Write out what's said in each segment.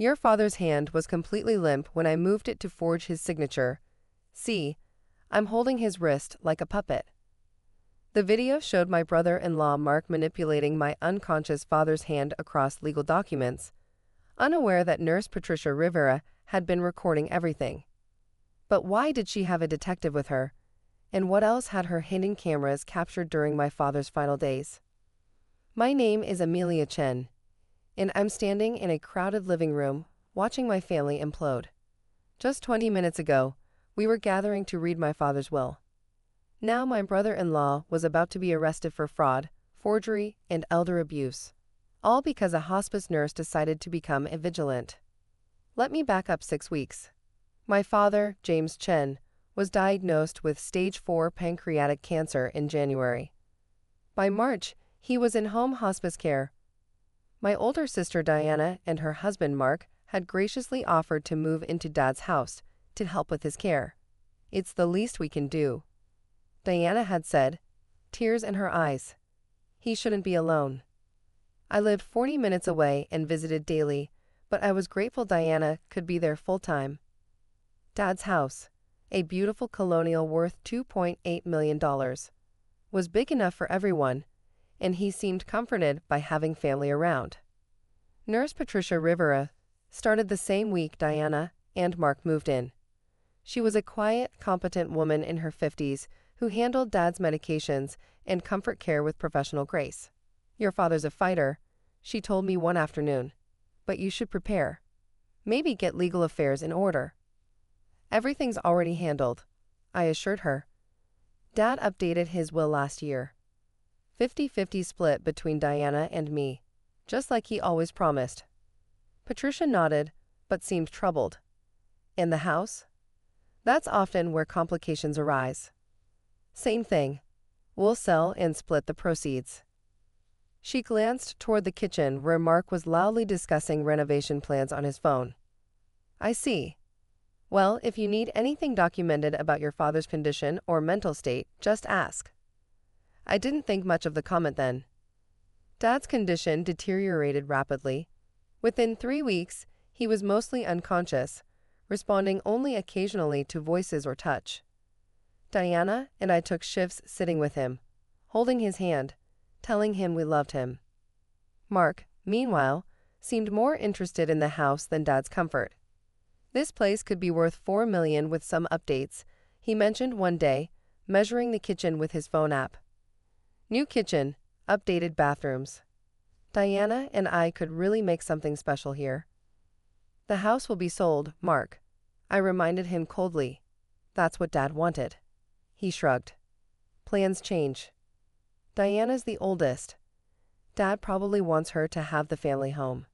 Your father's hand was completely limp when I moved it to forge his signature. See, I'm holding his wrist like a puppet. The video showed my brother-in-law Mark manipulating my unconscious father's hand across legal documents, unaware that nurse Patricia Rivera had been recording everything. But why did she have a detective with her? And what else had her hidden cameras captured during my father's final days? My name is Amelia Chen, and I'm standing in a crowded living room, watching my family implode. Just 20 minutes ago, we were gathering to read my father's will. Now my brother-in-law was about to be arrested for fraud, forgery, and elder abuse, all because a hospice nurse decided to become a vigilant. Let me back up 6 weeks. My father, James Chen, was diagnosed with stage 4 pancreatic cancer in January. By March, he was in home hospice care. My older sister Diana and her husband Mark had graciously offered to move into Dad's house to help with his care. "It's the least we can do," Diana had said, tears in her eyes. He shouldn't be alone. I lived 40 minutes away and visited daily, but I was grateful Diana could be there full-time. Dad's house, a beautiful colonial worth $2.8 million, was big enough for everyone, and he seemed comforted by having family around. Nurse Patricia Rivera started the same week Diana and Mark moved in. She was a quiet, competent woman in her 50s who handled Dad's medications and comfort care with professional grace. "Your father's a fighter," she told me one afternoon, "but you should prepare. Maybe get legal affairs in order." "Everything's already handled," I assured her. Dad updated his will last year. 50-50 split between Diana and me, just like he always promised. Patricia nodded, but seemed troubled. "And the house?" "That's often where complications arise." "Same thing. We'll sell and split the proceeds." She glanced toward the kitchen where Mark was loudly discussing renovation plans on his phone. "I see. Well, if you need anything documented about your father's condition or mental state, just ask." I didn't think much of the comment then. Dad's condition deteriorated rapidly. Within 3 weeks, he was mostly unconscious, responding only occasionally to voices or touch. Diana and I took shifts sitting with him, holding his hand, telling him we loved him. Mark, meanwhile, seemed more interested in the house than Dad's comfort. "This place could be worth $4 million with some updates," he mentioned one day, measuring the kitchen with his phone app. New kitchen, updated bathrooms. Diana and I could really make something special here. "The house will be sold, Mark," I reminded him coldly. "That's what Dad wanted." He shrugged. "Plans change. Diana's the oldest. Dad probably wants her to have the family home."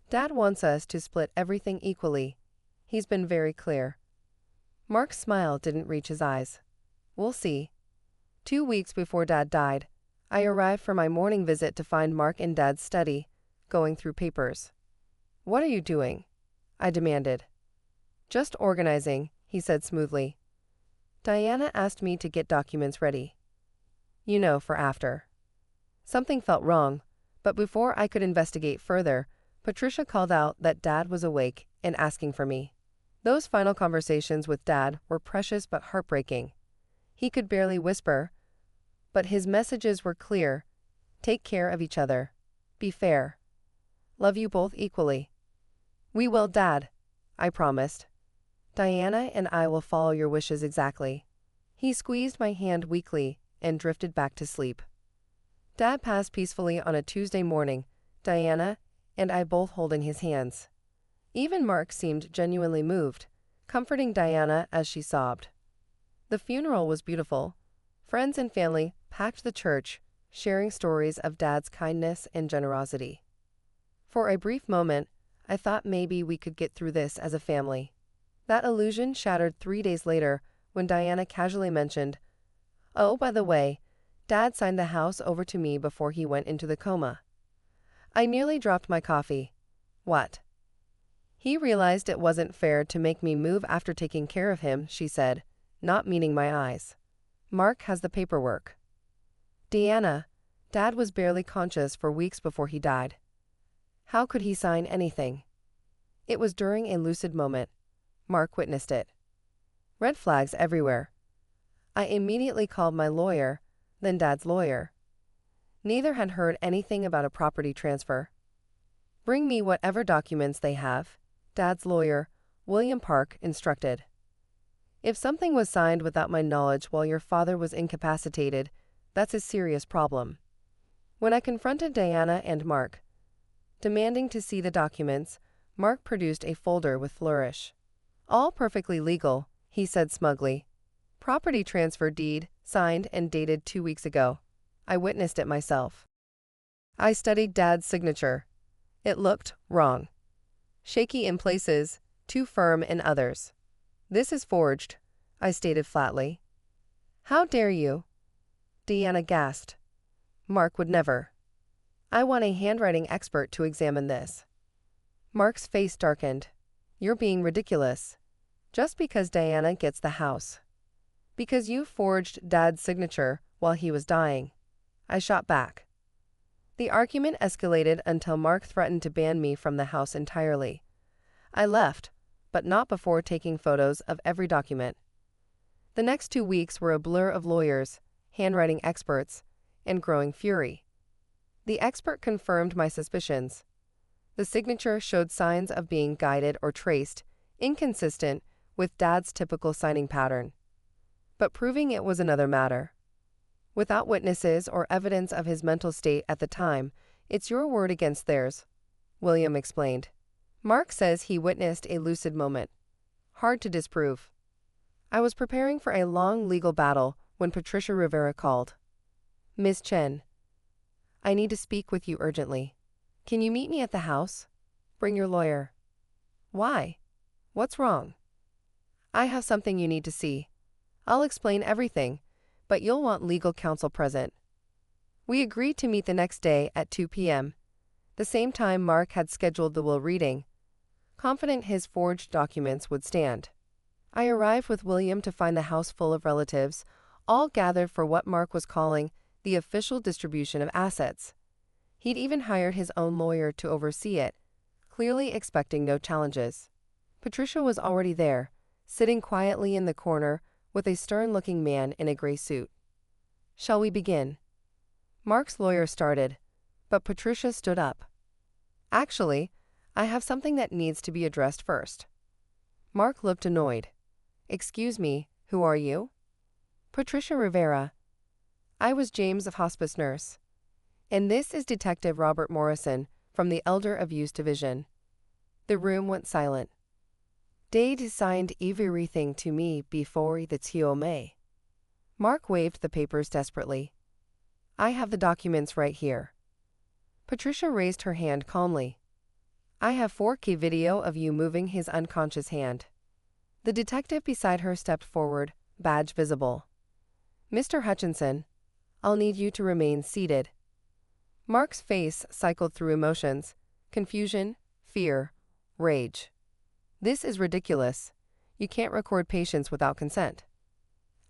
"Dad wants us to split everything equally. He's been very clear." Mark's smile didn't reach his eyes. "We'll see." 2 weeks before Dad died, I arrived for my morning visit to find Mark in Dad's study, going through papers. "What are you doing?" I demanded. "Just organizing," he said smoothly. "Diana asked me to get documents ready. You know, for after." Something felt wrong, but before I could investigate further, Patricia called out that Dad was awake and asking for me. Those final conversations with Dad were precious but heartbreaking. He could barely whisper, but his messages were clear. "Take care of each other. Be fair. Love you both equally." "We will, Dad," I promised. "Diana and I will follow your wishes exactly." He squeezed my hand weakly and drifted back to sleep. Dad passed peacefully on a Tuesday morning, Diana and I both holding his hands. Even Mark seemed genuinely moved, comforting Diana as she sobbed. The funeral was beautiful. Friends and family packed the church, sharing stories of Dad's kindness and generosity. For a brief moment, I thought maybe we could get through this as a family. That illusion shattered 3 days later when Diana casually mentioned, "Oh, by the way, Dad signed the house over to me before he went into the coma." I nearly dropped my coffee. "What?" "He realized it wasn't fair to make me move after taking care of him," she said, not meeting my eyes. "Mark has the paperwork." "Diana, Dad was barely conscious for weeks before he died. How could he sign anything?" It was during a lucid moment. Mark witnessed it. Red flags everywhere. I immediately called my lawyer, then Dad's lawyer. Neither had heard anything about a property transfer. Bring me whatever documents they have, Dad's lawyer, William Park, instructed. If something was signed without my knowledge while your father was incapacitated, that's a serious problem. When I confronted Diana and Mark, demanding to see the documents, Mark produced a folder with flourish. All perfectly legal, he said smugly. Property transfer deed, signed and dated 2 weeks ago. I witnessed it myself. I studied Dad's signature. It looked wrong. Shaky in places, too firm in others. This is forged, I stated flatly. How dare you? Diana gasped. Mark would never. I want a handwriting expert to examine this. Mark's face darkened. You're being ridiculous. Just because Diana gets the house. Because you forged Dad's signature while he was dying. I shot back. The argument escalated until Mark threatened to ban me from the house entirely. I left, but not before taking photos of every document. The next 2 weeks were a blur of lawyers, handwriting experts, and growing fury. The expert confirmed my suspicions. The signature showed signs of being guided or traced, inconsistent with Dad's typical signing pattern. But proving it was another matter. Without witnesses or evidence of his mental state at the time, it's your word against theirs, William explained. Mark says he witnessed a lucid moment. Hard to disprove. I was preparing for a long legal battle when Patricia Rivera called. Miss Chen, I need to speak with you urgently. Can you meet me at the house? Bring your lawyer. Why? What's wrong? I have something you need to see. I'll explain everything, but you'll want legal counsel present. We agreed to meet the next day at 2 p.m., the same time Mark had scheduled the will reading, confident his forged documents would stand. I arrived with William to find the house full of relatives, all gathered for what Mark was calling the official distribution of assets. He'd even hired his own lawyer to oversee it, clearly expecting no challenges. Patricia was already there, sitting quietly in the corner with a stern-looking man in a gray suit. Shall we begin? Mark's lawyer started, but Patricia stood up. Actually, I have something that needs to be addressed first. Mark looked annoyed. Excuse me, who are you? Patricia Rivera. I was James of Hospice Nurse. And this is Detective Robert Morrison from the Elder Abuse Division. The room went silent. Dade signed everything to me before the TOMA. Mark waved the papers desperately. I have the documents right here. Patricia raised her hand calmly. I have 4K video of you moving his unconscious hand. The detective beside her stepped forward, badge visible. Mr. Hutchinson, I'll need you to remain seated. Mark's face cycled through emotions: confusion, fear, rage. This is ridiculous. You can't record patients without consent.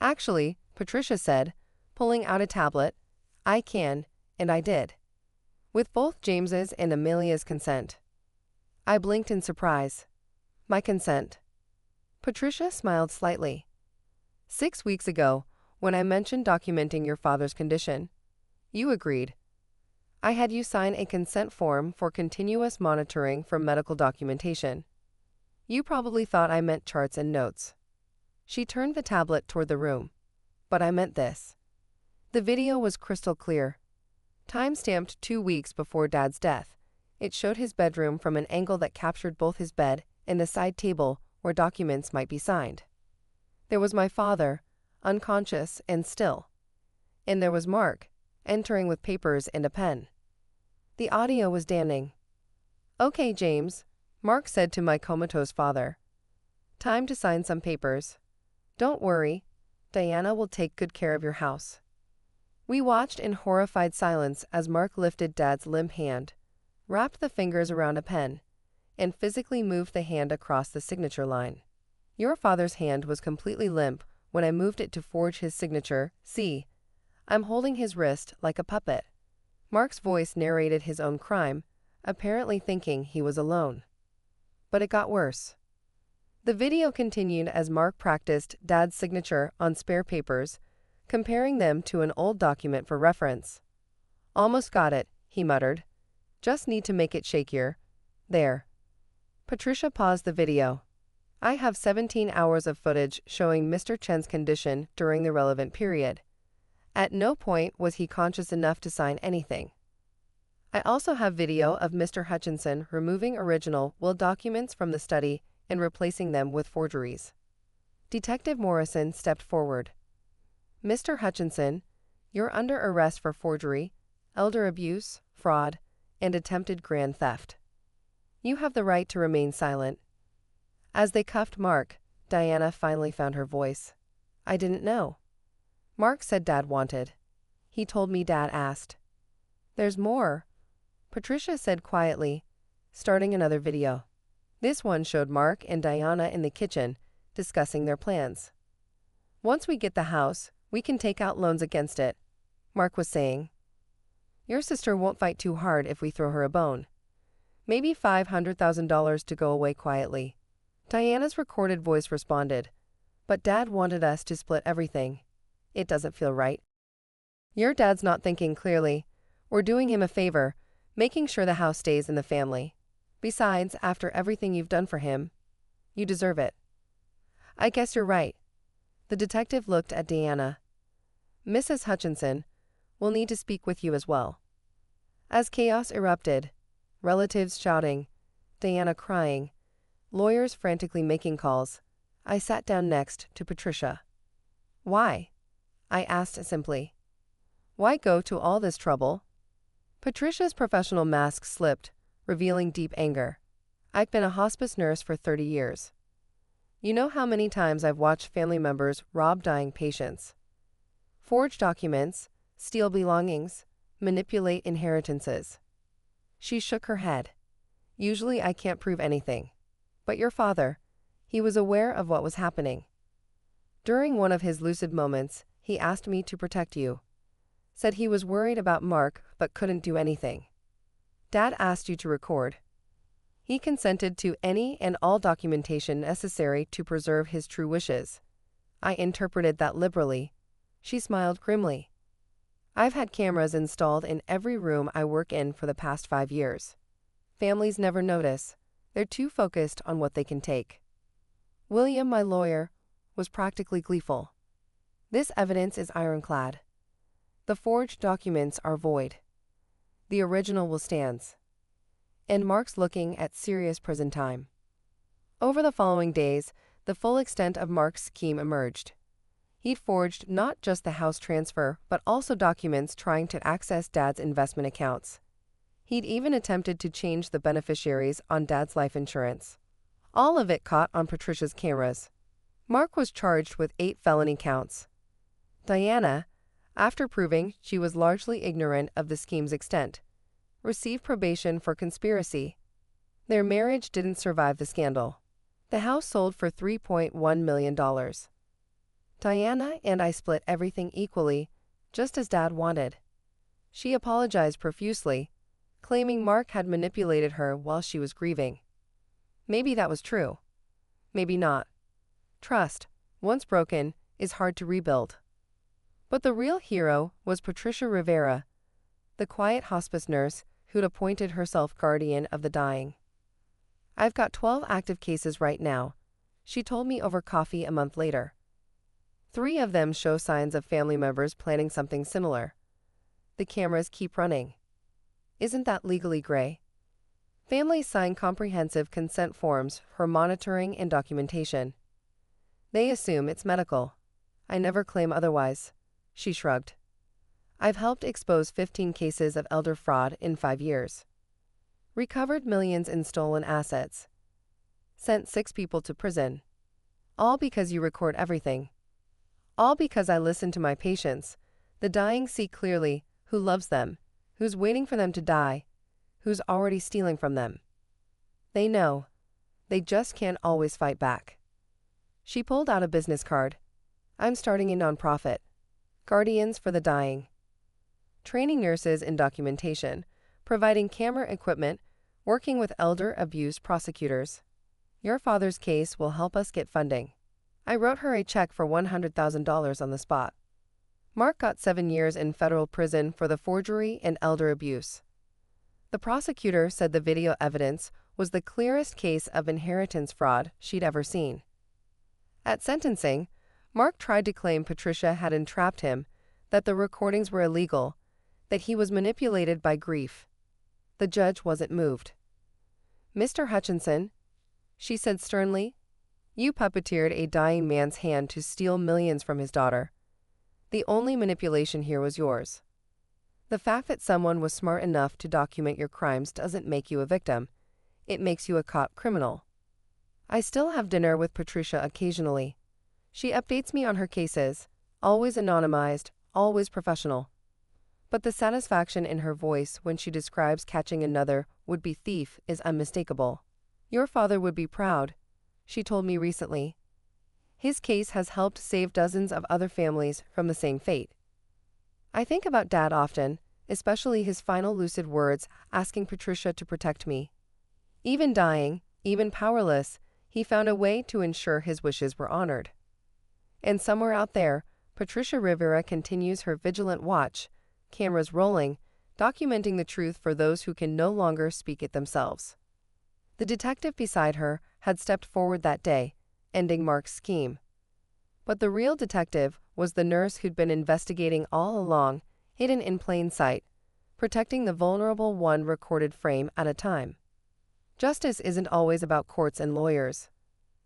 Actually, Patricia said, pulling out a tablet, I can, and I did. With both James's and Amelia's consent. I blinked in surprise. My consent. Patricia smiled slightly. 6 weeks ago, when I mentioned documenting your father's condition, you agreed. I had you sign a consent form for continuous monitoring for medical documentation. You probably thought I meant charts and notes. She turned the tablet toward the room. But I meant this. The video was crystal clear. Time-stamped 2 weeks before Dad's death, it showed his bedroom from an angle that captured both his bed and the side table where documents might be signed. There was my father, unconscious and still. And there was Mark, entering with papers and a pen. The audio was damning. Okay, James, Mark said to my comatose father. Time to sign some papers. Don't worry, Diana will take good care of your house. We watched in horrified silence as Mark lifted Dad's limp hand, wrapped the fingers around a pen, and physically moved the hand across the signature line. Your father's hand was completely limp when I moved it to forge his signature. See, I'm holding his wrist like a puppet. Mark's voice narrated his own crime, apparently thinking he was alone. But it got worse. The video continued as Mark practiced Dad's signature on spare papers, comparing them to an old document for reference. "Almost got it," he muttered. "Just need to make it shakier. There." Patricia paused the video. "I have 17 hours of footage showing Mr. Chen's condition during the relevant period. At no point was he conscious enough to sign anything. I also have video of Mr. Hutchinson removing original will documents from the study and replacing them with forgeries." Detective Morrison stepped forward. "Mr. Hutchinson, you're under arrest for forgery, elder abuse, fraud, and attempted grand theft. You have the right to remain silent." As they cuffed Mark, Diana finally found her voice. "I didn't know. Mark said Dad wanted. He told me Dad asked." "There's more," Patricia said quietly, starting another video. This one showed Mark and Diana in the kitchen, discussing their plans. "Once we get the house, we can take out loans against it," Mark was saying. "Your sister won't fight too hard if we throw her a bone. Maybe $500,000 to go away quietly." Diana's recorded voice responded, "But Dad wanted us to split everything. It doesn't feel right." "Your dad's not thinking clearly. We're doing him a favor, making sure the house stays in the family. Besides, after everything you've done for him, you deserve it." "I guess you're right." The detective looked at Diana. "Mrs. Hutchinson, we'll need to speak with you as well." As chaos erupted, relatives shouting, Diana crying, lawyers frantically making calls, I sat down next to Patricia. "Why?" I asked simply. "Why go to all this trouble?" Patricia's professional mask slipped, revealing deep anger. "I've been a hospice nurse for 30 years. You know how many times I've watched family members rob dying patients, forge documents, steal belongings, manipulate inheritances." She shook her head. "Usually I can't prove anything. But your father, he was aware of what was happening. During one of his lucid moments, he asked me to protect you. Said he was worried about Mark but couldn't do anything. Dad asked you to record. He consented to any and all documentation necessary to preserve his true wishes. I interpreted that liberally." She smiled grimly. "I've had cameras installed in every room I work in for the past 5 years. Families never notice. They're too focused on what they can take." William, my lawyer, was practically gleeful. "This evidence is ironclad. The forged documents are void. The original will stand. And Mark's looking at serious prison time." Over the following days, the full extent of Mark's scheme emerged. He'd forged not just the house transfer, but also documents trying to access Dad's investment accounts. He'd even attempted to change the beneficiaries on Dad's life insurance. All of it caught on Patricia's cameras. Mark was charged with 8 felony counts. Diana, after proving she was largely ignorant of the scheme's extent, received probation for conspiracy. Their marriage didn't survive the scandal. The house sold for $3.1 million. Diana and I split everything equally, just as Dad wanted. She apologized profusely, claiming Mark had manipulated her while she was grieving. Maybe that was true. Maybe not. Trust, once broken, is hard to rebuild. But the real hero was Patricia Rivera, the quiet hospice nurse who'd appointed herself guardian of the dying. "I've got 12 active cases right now," she told me over coffee a month later. 3 of them show signs of family members planning something similar. The cameras keep running. Isn't that legally gray? Families sign comprehensive consent forms for monitoring and documentation. They assume it's medical. I never claim otherwise. She shrugged. "I've helped expose 15 cases of elder fraud in 5 years. Recovered millions in stolen assets. Sent 6 people to prison. All because you record everything. All because I listen to my patients. The dying see clearly who loves them, who's waiting for them to die, who's already stealing from them. They know. They just can't always fight back." She pulled out a business card. "I'm starting a nonprofit. Guardians for the Dying. Training nurses in documentation, providing camera equipment, working with elder abuse prosecutors." Your father's case will help us get funding. I wrote her a check for $100,000 on the spot. Mark got 7 years in federal prison for the forgery and elder abuse. The prosecutor said the video evidence was the clearest case of inheritance fraud she'd ever seen. At sentencing, Mark tried to claim Patricia had entrapped him, that the recordings were illegal, that he was manipulated by grief. The judge wasn't moved. "Mr. Hutchinson," she said sternly, "you puppeteered a dying man's hand to steal millions from his daughter. The only manipulation here was yours. The fact that someone was smart enough to document your crimes doesn't make you a victim. It makes you a caught criminal. I still have dinner with Patricia occasionally. She updates me on her cases, always anonymized, always professional. But the satisfaction in her voice when she describes catching another would-be thief is unmistakable. Your father would be proud," she told me recently. "His case has helped save dozens of other families from the same fate." I think about Dad often, especially his final lucid words asking Patricia to protect me. Even dying, even powerless, he found a way to ensure his wishes were honored. And somewhere out there, Patricia Rivera continues her vigilant watch, cameras rolling, documenting the truth for those who can no longer speak it themselves. The detective beside her had stepped forward that day, ending Mark's scheme. But the real detective was the nurse who'd been investigating all along, hidden in plain sight, protecting the vulnerable one recorded frame at a time. Justice isn't always about courts and lawyers.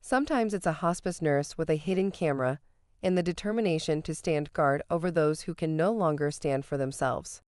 Sometimes it's a hospice nurse with a hidden camera and the determination to stand guard over those who can no longer stand for themselves.